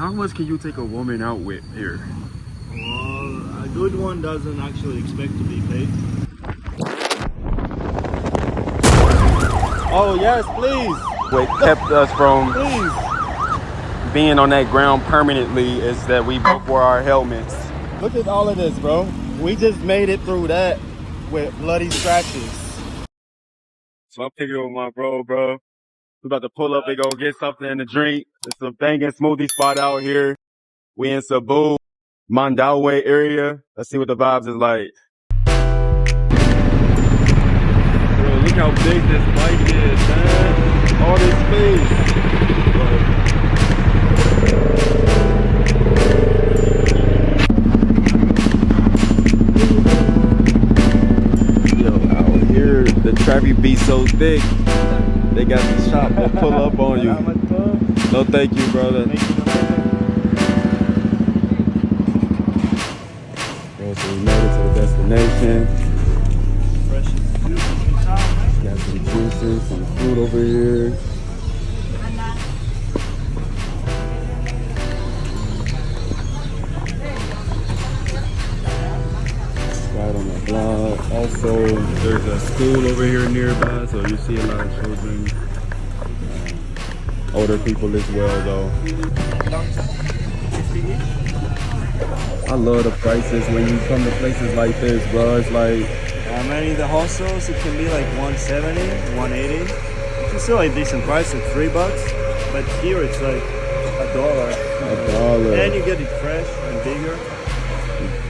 how much can you take a woman out with here? Well, a good one doesn't actually expect to be paid. Oh yes, please. What kept us from being on that ground permanently is that we both wore our helmets. Look at all of this, bro. We just made it through that with bloody scratches. So I'm picking up with my bro. We're about to pull up and go get something to drink. It's a banging smoothie spot out here. We in Cebu, Mandaue area. Let's see what the vibes is like. Bro, look how big this bike is, man. All this space. Yo, out here, the traffic be so thick. They got the shop that pull up on you. No, thank you, brother. So we made it to the destination. Got some juices, some food over here. Right on the block. Also, there's a school over here nearby, so you see a lot of children. Older people as well, though. I love the prices when you come to places like this, bro. It's like, Man, in the hostels it can be like 170, 180. It's still like decent price, like $3. But here it's like $1. And you get it fresh and bigger.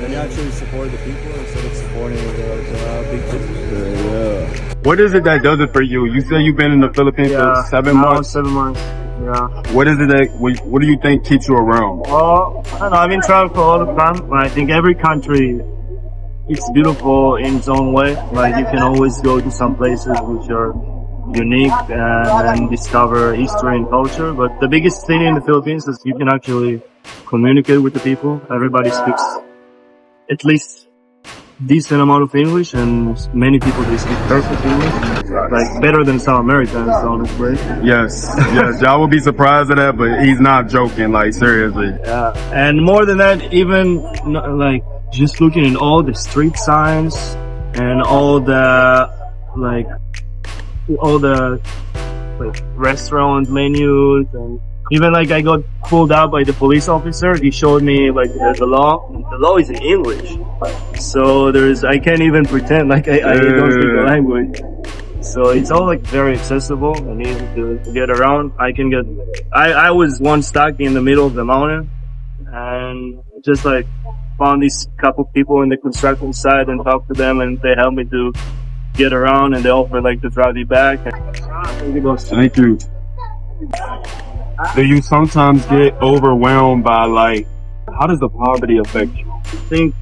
And you actually support the people instead of supporting the big business. Yeah. What is it that does it for you? You say you've been in the Philippines for 7 months? 7 months. Yeah. What is it that, what do you think keeps you around? Well, I don't know, I've been traveling for all the time. I think every country is beautiful in its own way. Like you can always go to some places which are unique and discover history and culture. But the biggest thing in the Philippines is you can actually communicate with the people. Everybody speaks at least decent amount of English, and many people they speak perfect English, like better than some Americans, honestly. Yes, y'all will be surprised at that, but he's not joking, like seriously. Yeah, and more than that, even like just looking at all the street signs and all the restaurant menus, and even like I got pulled out by the police officer. He showed me like the law. The law is in English, so I can't even pretend like I don't speak the language. So it's all like very accessible and easy to get around. I was once stuck in the middle of the mountain and just like found these couple people in the construction site and talked to them, and they helped me to get around, and they offered like to drive me back. Thank you. Do you sometimes get overwhelmed by like, how does the poverty affect you? I think,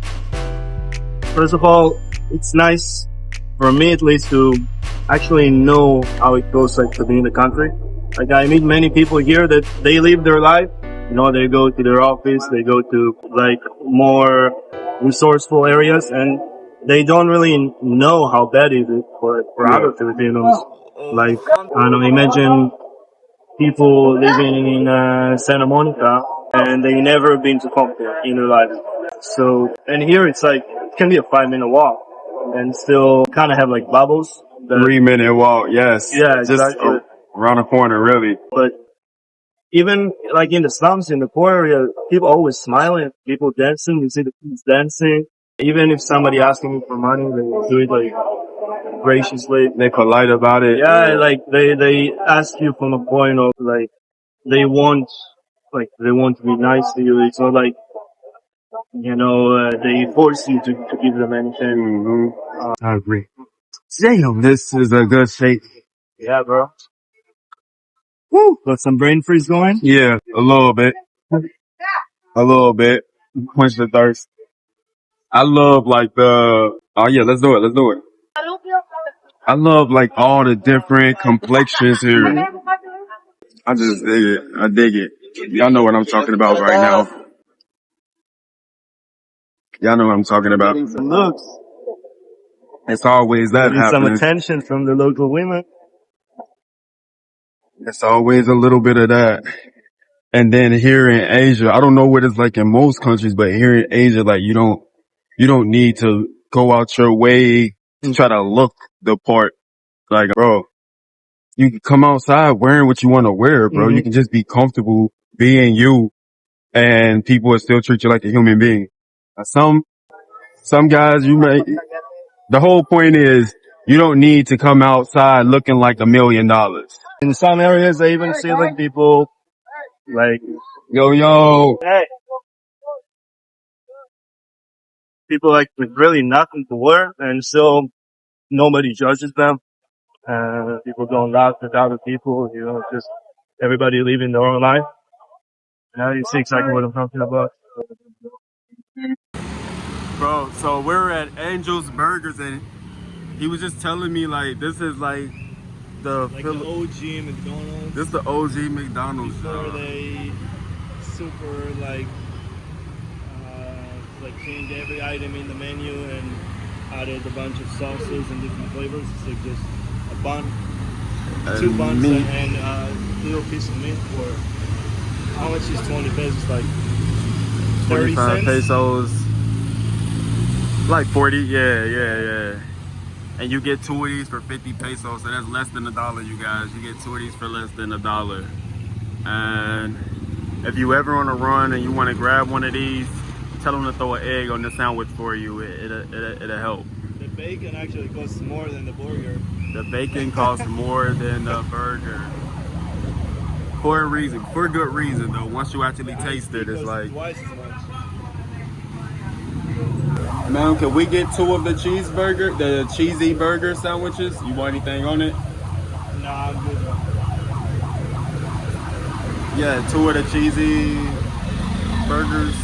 first of all, it's nice, for me at least, to actually know how it goes like to be in the country. Like I meet many people here that they live their life, you know, they go to their office, they go to like more resourceful areas, and they don't really know how bad it is for other Filipinos. Like, I don't know, imagine people living in Santa Monica and they never been to Compton in their life. So, and here it's like, it can be a 5-minute walk and still kind of have like bubbles. 3-minute walk, yes. Yeah, just exactly. Around the corner, really. But even like in the slums, in the poor area, people always smiling, people dancing, you see the kids dancing. Even if somebody asking me for money, they do it like graciously. They're polite about it. Yeah, like they ask you from a point of like they want to be nice to you. It's not like, you know, they force you to give them anything. I agree. Damn, this is a good shake. Yeah, bro. Woo! Got some brain freeze going? Yeah, a little bit. A little bit. Quench the thirst. I love like let's do it. I love like all the different complexions here. I just dig it. I dig it. Y'all know what I'm talking about right now. Y'all know what I'm talking about. Some looks. It's always that Getting some happens. attention from the local women. It's always a little bit of that. And then here in Asia, I don't know what it's like in most countries, but here in Asia, like you don't need to go out your way to try to look the part. Like, bro, you can come outside wearing what you want to wear, bro. You can just be comfortable being you, and people will still treat you like a human being. Some guys, the whole point is you don't need to come outside looking like $1 million. In some areas, I even see like people like Yo. hey, people like with really nothing to wear, and still nobody judges them. People don't laugh at other people, you know, just everybody living their own life. Yeah, you see exactly what I'm talking about. Bro, so we're at Angel's Burgers, and he was just telling me like this is like the OG McDonald's. this the OG McDonald's. Before they super like changed every item in the menu and added a bunch of sauces and different flavors. It's like just a bun, two buns, and a little piece of meat for how much is 20 pesos? Like 30 25 cents? pesos. Like 40, yeah. And you get 2 of these for 50 pesos, so that's less than $1, you guys. You get 2 of these for less than $1. And if you ever on a run and you want to grab one of these, tell them to throw an egg on the sandwich for you. It'll help. The bacon actually costs more than the burger. The bacon costs more than the burger. For a reason, for a good reason though. Once you actually taste it, it's like twice as much. Man, can we get 2 of the cheeseburger, the cheesy burger sandwiches? You want anything on it? Nah, I'm good. Yeah, 2 of the cheesy burgers.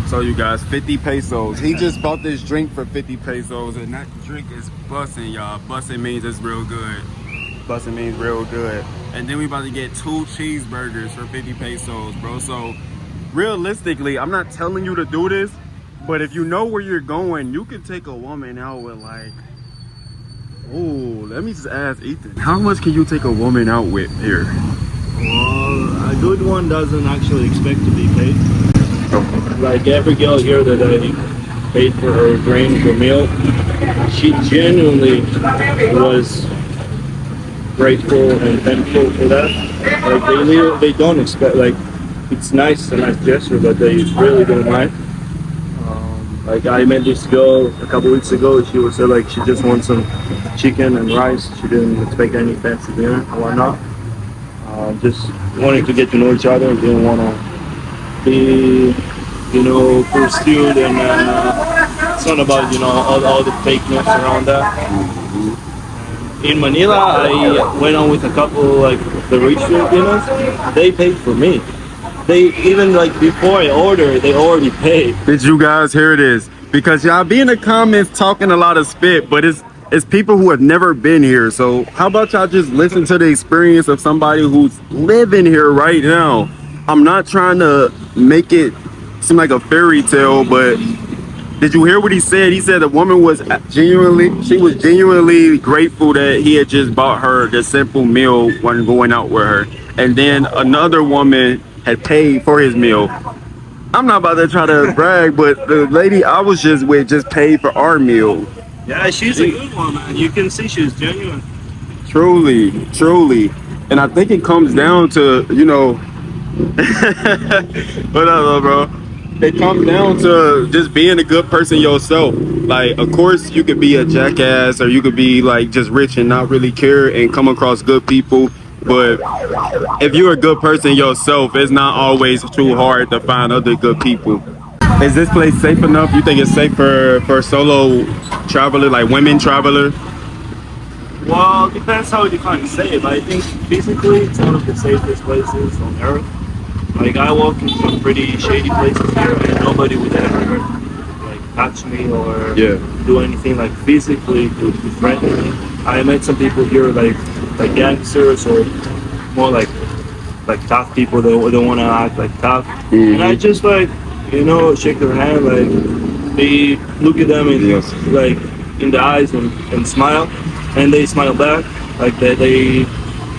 So you guys, 50 pesos. He just bought this drink for 50 pesos, and that drink is bussin', y'all. Bussin' means it's real good. Bussin' means real good. And then we about to get 2 cheeseburgers for 50 pesos, bro. So realistically, I'm not telling you to do this, but if you know where you're going, you can take a woman out with like, oh, let me just ask Ethan, how much can you take a woman out with here? Well, a good one doesn't actually expect to be paid. Like every girl here that I paid for her drink or meal, she genuinely was grateful and thankful for that. Like they don't expect, like it's nice, a nice gesture, but they really don't mind. Like I met this girl a couple weeks ago. She was like she just wants some chicken and rice. She didn't expect any fancy dinner or whatnot. Just wanting to get to know each other. Didn't want to be, you know, pursued, and it's not about, you know, all the fakeness around that. In Manila, I went on with a couple, like the rich Filipinos. They paid for me. They even, like, before I ordered, they already paid. Did you guys hear this? Because y'all be in the comments talking a lot of spit, but it's people who have never been here. So how about y'all just listen to the experience of somebody who's living here right now? I'm not trying to make it seem like a fairy tale, but did you hear what he said? He said the woman was genuinely grateful that he had just bought her the simple meal when going out with her. And then another woman had paid for his meal. I'm not about to try to brag, but the lady I was just with just paid for our meal. Yeah, she's a good one, man. You can see she's genuine. Truly. And I think it comes down to, you know, whatever, bro. It comes down to just being a good person yourself. Like, of course, you could be a jackass, or you could be like just rich and not really care and come across good people. But if you're a good person yourself, it's not always too hard to find other good people. Is this place safe enough? You think it's safe for solo traveler, like women traveler? Well, depends how you define safe. I think physically it's one of the safest places on earth. Like I walk in some pretty shady places here, and nobody would ever like touch me or do anything like physically to threaten me. I met some people here like gangsters or more like tough people that don't want to act like tough. And I just like, you know, shake their hand, like they look at them and like in the eyes and smile, and they smile back. Like they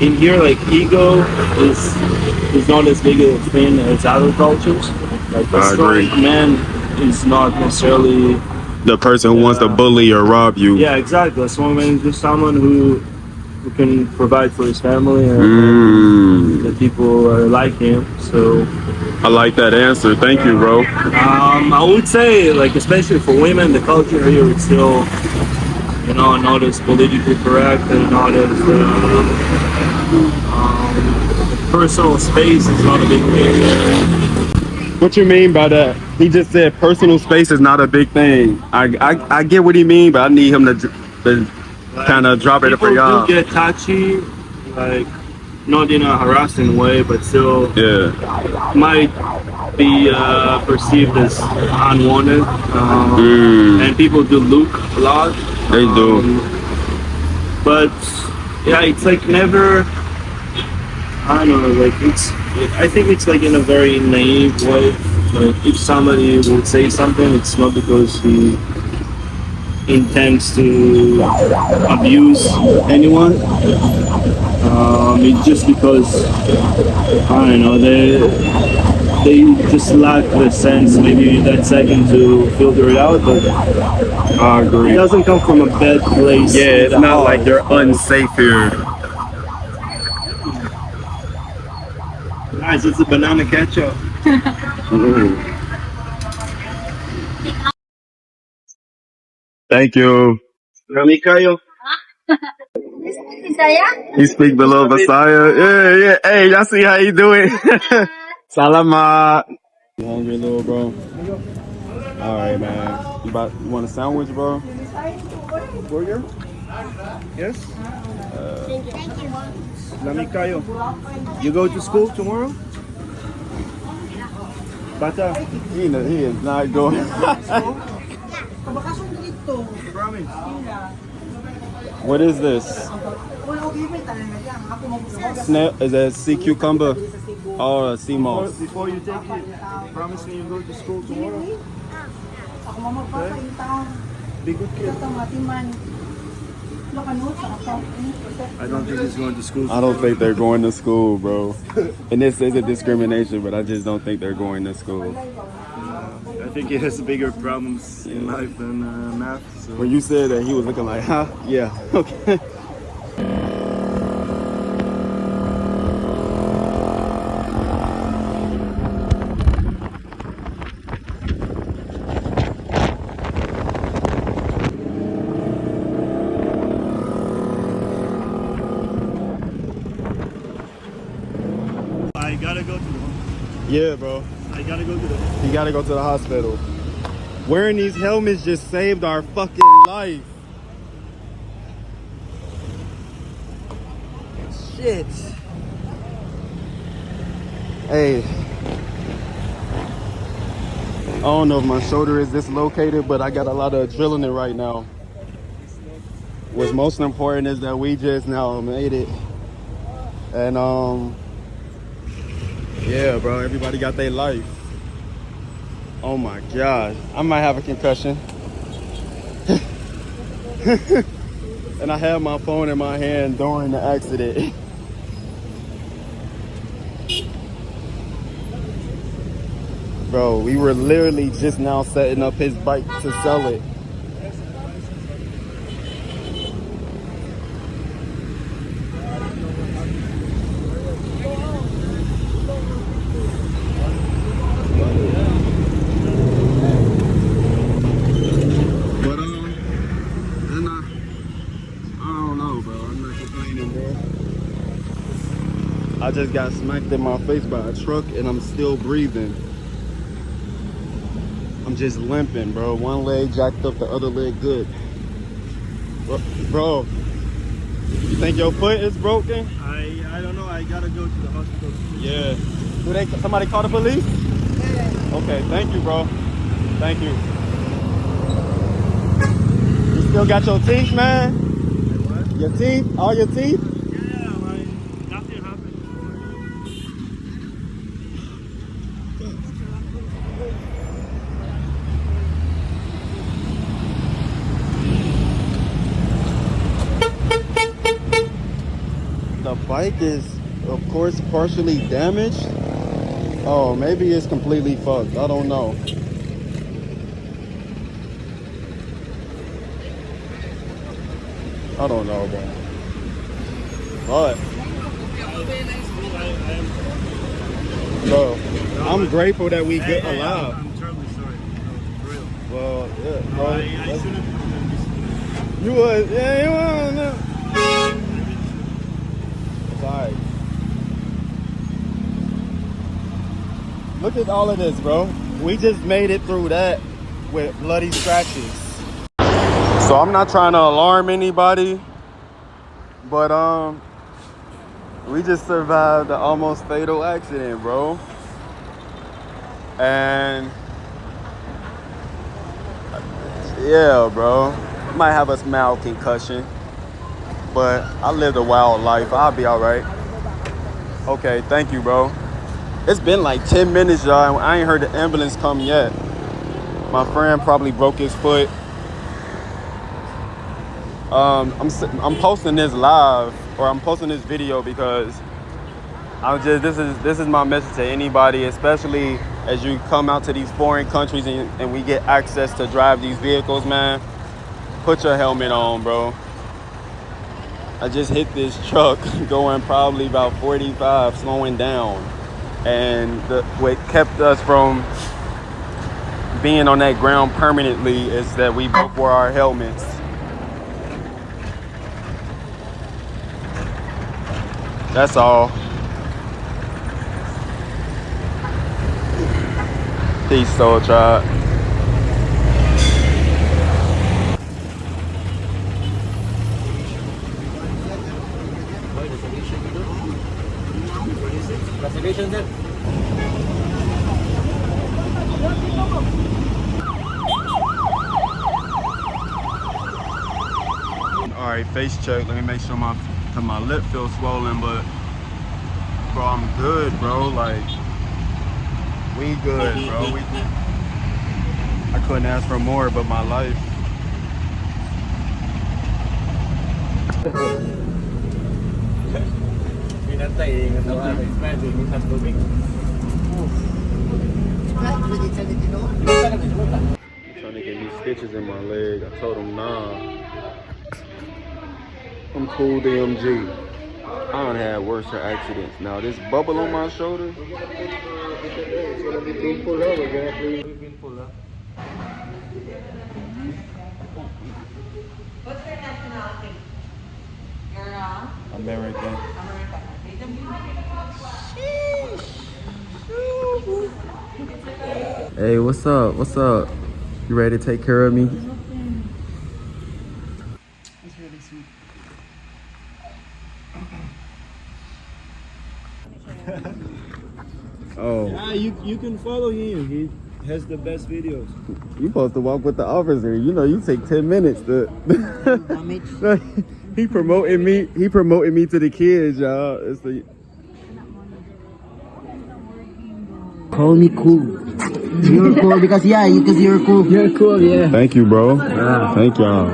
in here, like ego is not as big a thing as other cultures. Like a I strong agree. man is not necessarily The person who wants to bully or rob you. yeah, exactly. A strong man is just someone who can provide for his family and the people like him. So I like that answer. Thank you, bro. I would say, like, especially for women, the culture here is still, you know, not as politically correct and not as personal space is not a big thing. What you mean by that? He just said personal space is not a big thing. I get what he mean, but I need him to kind of drop it for y'all. People do get touchy, like, not in a harassing way, but still might be perceived as unwanted. And people do look a lot. They do. But yeah, it's like never, I don't know, like I think it's like in a very naive way. Like if somebody would say something, it's not because he intends to abuse anyone. It's just because, I don't know, they just lack the sense maybe that second to filter it out, but I agree. it doesn't come from a bad place. Yeah, it's not like they're unsafe here. Guys, it's a banana ketchup. Thank you. Rami kayo. He speak below Messiah. Yeah. Hey, y'all see how he do it? Salamat. You hungry, little bro? All right, man. You want a sandwich, bro? Burger? Yes? Thank you. Rami kayo. You go to school tomorrow? Bata. He is not going. What is this? Snail? Is that sea cucumber? Oh, sea moss. Before you take it, promise me you go to school tomorrow. Okay? Be good kid. I don't think he's going to school. I don't think they're going to school, bro. And this isn't discrimination, but I just don't think they're going to school. I think he has bigger problems in life than math. So. When you said that, he was looking like, huh? Yeah, okay. I gotta go to the hospital. Yeah, bro. I gotta go to the hospital. You gotta go to the hospital. Wearing these helmets just saved our fucking life. Shit. Hey. I don't know if my shoulder is dislocated, but I got a lot of adrenaline right now. What's most important is that we just now made it. And yeah, bro, everybody got their life. Oh my God, I might have a concussion. And I had my phone in my hand during the accident. Bro, we were literally just now setting up his bike to sell it. I just got smacked in my face by a truck and I'm still breathing. I'm just limping, bro. One leg jacked up, the other leg good. Bro, you think your foot is broken? I don't know. I gotta go to the hospital. Yeah. Somebody call the police? Yeah. Okay, thank you, bro. Thank you. You still got your teeth, man? What? Your teeth? All your teeth? Yeah, like nothing happened. The bike is, of course, partially damaged. Oh, maybe it's completely fucked. I don't know. I don't know, but bro, I'm grateful that we get alive. I'm terribly sorry. No, for real. Well, yeah, bro. I shouldn't have done this. You was, yeah, you was. It's alright. Look at all of this, bro. We just made it through that with bloody scratches. So I'm not trying to alarm anybody, but we just survived an almost fatal accident, bro. And yeah, bro, might have a mild concussion, but I lived a wild life. I'll be all right. Okay, thank you, bro. It's been like 10 minutes, y'all. I ain't heard the ambulance come yet. My friend probably broke his foot. I'm posting this live, or I'm posting this video because this is my message to anybody, especially as you come out to these foreign countries and we get access to drive these vehicles, man. Put your helmet on, bro. I just hit this truck going probably about 45, slowing down. And what kept us from being on that ground permanently is that we both wore our helmets. That's all. Peace, Soul Tribe. All right, face check. Let me make sure my lip feels swollen, but bro, I'm good, bro. Like, we good, bro. I couldn't ask for more, but my life. Trying to get these stitches in my leg. I told him nah. I'm Cooldmgent. I done had worse accidents. Now this bubble on my shoulder. What's your nationality? You're American. Hey, what's up? What's up? You ready to take care of me? It's really sweet. Oh. Yeah, you can follow him. He has the best videos. You supposed to walk with the officer. You know, you take 10 minutes to. He promoting me. He promoting me to the kids, y'all. It's the. Call me cool. You're cool because you're cool. You're cool, yeah. Thank you, bro. Thank y'all.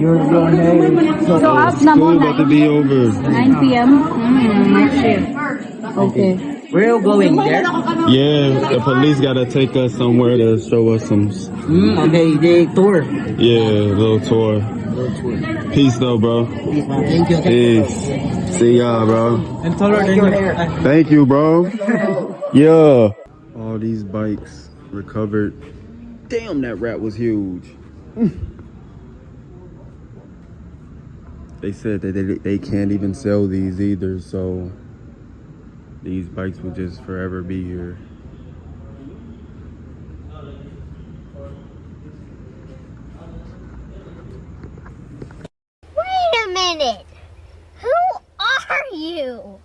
Your name. So up na School muna. about to be over. 9 p.m. Night shift. Okay. Where are you going there? Yeah, the police gotta take us somewhere to show us some. Okay, the tour. Yeah, little tour. Peace, though, bro. Thank you. Peace. See y'all, bro. I'm taller than your hair. Thank you, bro. Yeah. All these bikes recovered. Damn, that rat was huge. They said that they can't even sell these either, so these bikes will just forever be here. Wait a minute. Who are you?